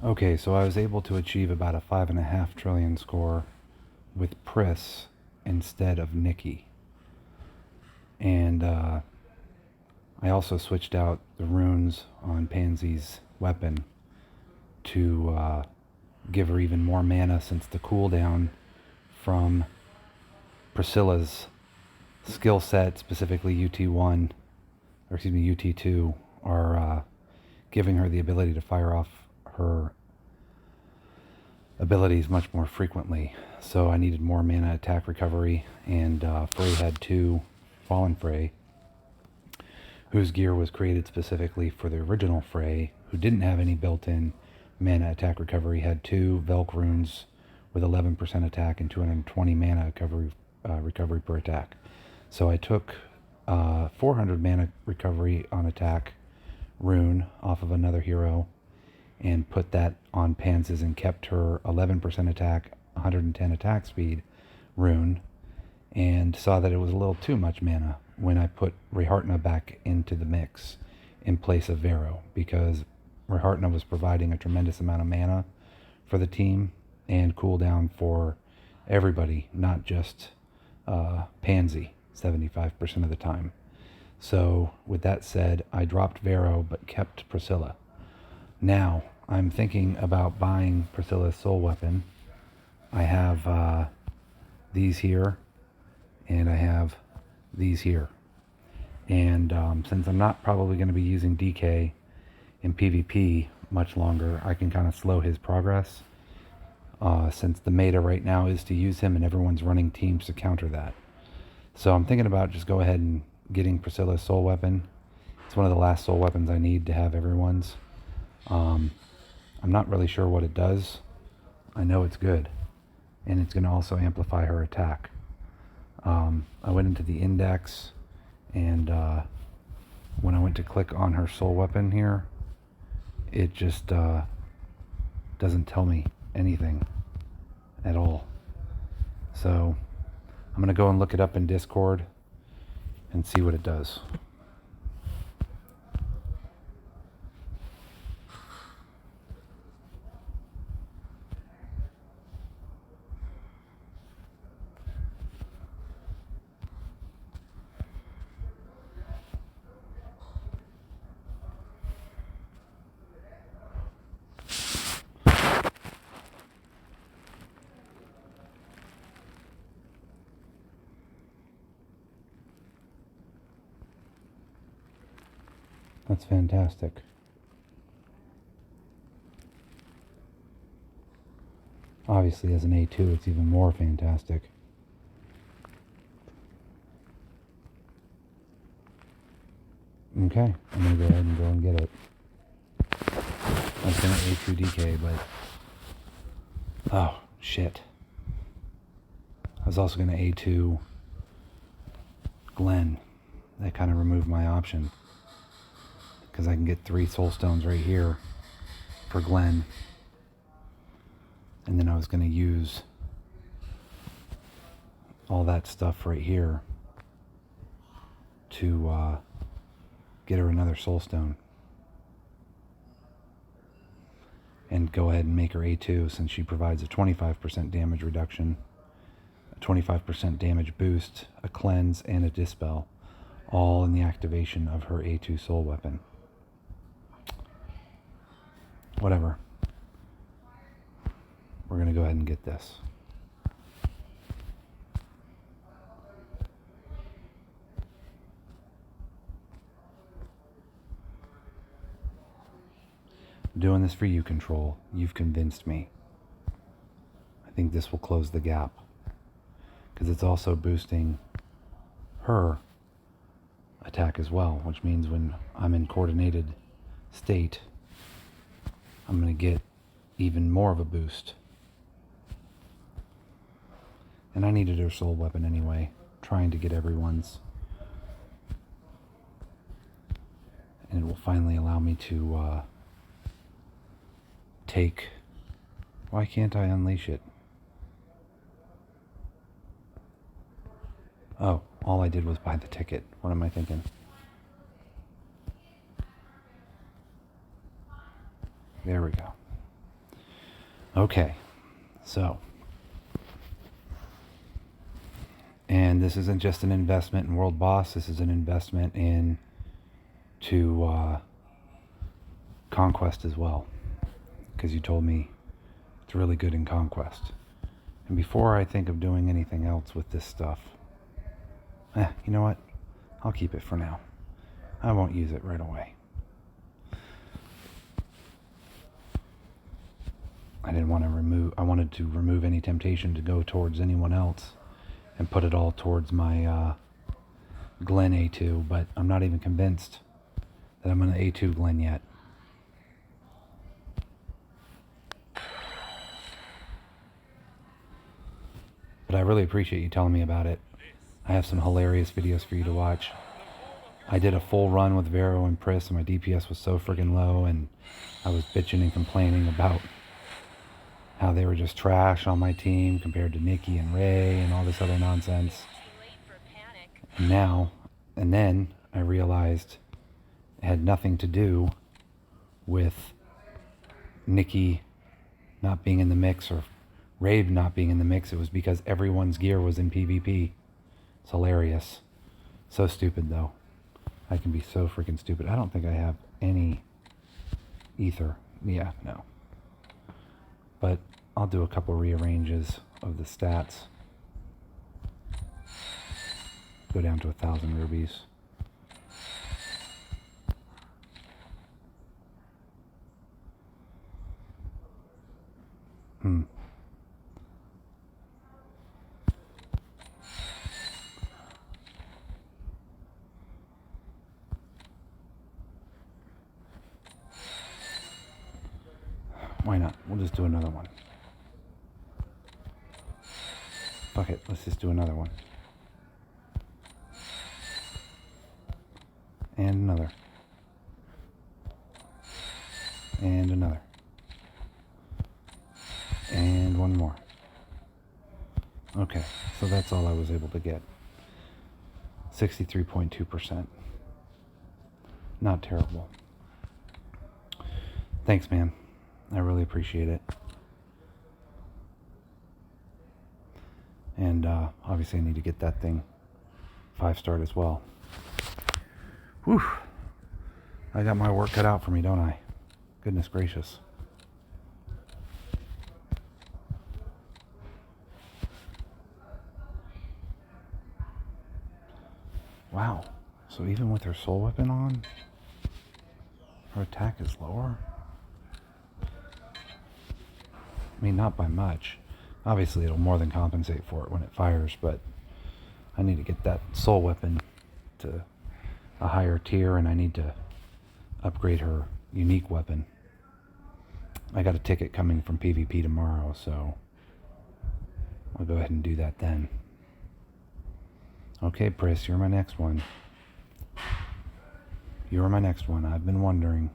Okay, so I was able to achieve about a 5.5 trillion score with Pris instead of Nikki. And I also switched out the runes on Pansy's weapon to give her even more mana, since the cooldown from Priscilla's skill set, specifically UT1, or excuse me, UT2, are giving her the ability to fire off her abilities much more frequently. So I needed more mana attack recovery, and Frey had 2, Fallen Frey, whose gear was created specifically for the original Frey, who didn't have any built-in mana attack recovery, had 2 Velk runes with 11% attack and 220 mana recovery per attack. So I took 400 mana recovery on attack rune off of another hero and put that on Pansy's and kept her 11% attack, 110 attack speed rune, and saw that it was a little too much mana when I put Rehartna back into the mix in place of Vero, because Rehartna was providing a tremendous amount of mana for the team and cooldown for everybody, not just Pansy, 75% of the time. So with that said, I dropped Vero but kept Priscilla. Now, I'm thinking about buying Priscilla's soul weapon. I have these here, and I have these here. And since I'm not probably going to be using DK in PvP much longer, I can kind of slow his progress, since the meta right now is to use him and everyone's running teams to counter that. So I'm thinking about just go ahead and getting Priscilla's soul weapon. It's one of the last soul weapons I need to have everyone's. I'm not really sure what it does. I know it's good, and it's going to also amplify her attack. I went into the index, and when I went to click on her soul weapon here, it just doesn't tell me anything at all. So I'm going to go and look it up in Discord and see what it does. That's fantastic. Obviously, as an A2, it's even more fantastic. Okay, I'm going to go ahead and go and get it. I was going to A2 DK, but... oh, shit. I was also going to A2 Glenn. That kind of removed my option, because I can get 3 soul stones right here for Glenn. And then I was going to use all that stuff right here to get her another soul stone. And go ahead and make her A2, since she provides a 25% damage reduction, a 25% damage boost, a cleanse, and a dispel, all in the activation of her A2 soul weapon. Whatever. We're going to go ahead and get this. I'm doing this for you, Control. You've convinced me. I think this will close the gap, because it's also boosting her attack as well, which means when I'm in coordinated state, I'm going to get even more of a boost. And I needed her soul weapon anyway, trying to get everyone's. And it will finally allow me to take... why can't I unleash it? Oh, all I did was buy the ticket. What am I thinking? There we go. Okay, so, and this isn't just an investment in World Boss, this is an investment in to Conquest as well, because you told me it's really good in Conquest. And before I think of doing anything else with this stuff, you know what? I'll keep it for now. I won't use it right away. I wanted to remove any temptation to go towards anyone else and put it all towards my Glen A2, but I'm not even convinced that I'm going to A2 Glen yet. But I really appreciate you telling me about it. I have some hilarious videos for you to watch. I did a full run with Vero and Pris, and my DPS was so friggin' low, and I was bitching and complaining about how they were just trash on my team compared to Nikki and Ray and all this other nonsense. And then I realized it had nothing to do with Nikki not being in the mix or Ray not being in the mix. It was because everyone's gear was in PvP. It's hilarious. So stupid though. I can be so freaking stupid. I don't think I have any ether. Yeah, no. But I'll do a couple rearranges of the stats. Go down to 1,000 rubies. Why not? We'll just do another one. Fuck it, let's just do another one. And another. And another. And one more. Okay, so that's all I was able to get. 63.2%. Not terrible. Thanks, man. I really appreciate it. And obviously I need to get that thing 5-starred as well. Whew. I got my work cut out for me, don't I? Goodness gracious. Wow. So even with her soul weapon on, her attack is lower? I mean, not by much. Obviously, it'll more than compensate for it when it fires, but I need to get that soul weapon to a higher tier, and I need to upgrade her unique weapon. I got a ticket coming from PvP tomorrow, so I'll go ahead and do that then. Okay, Pris, you're my next one. You're my next one. I've been wondering.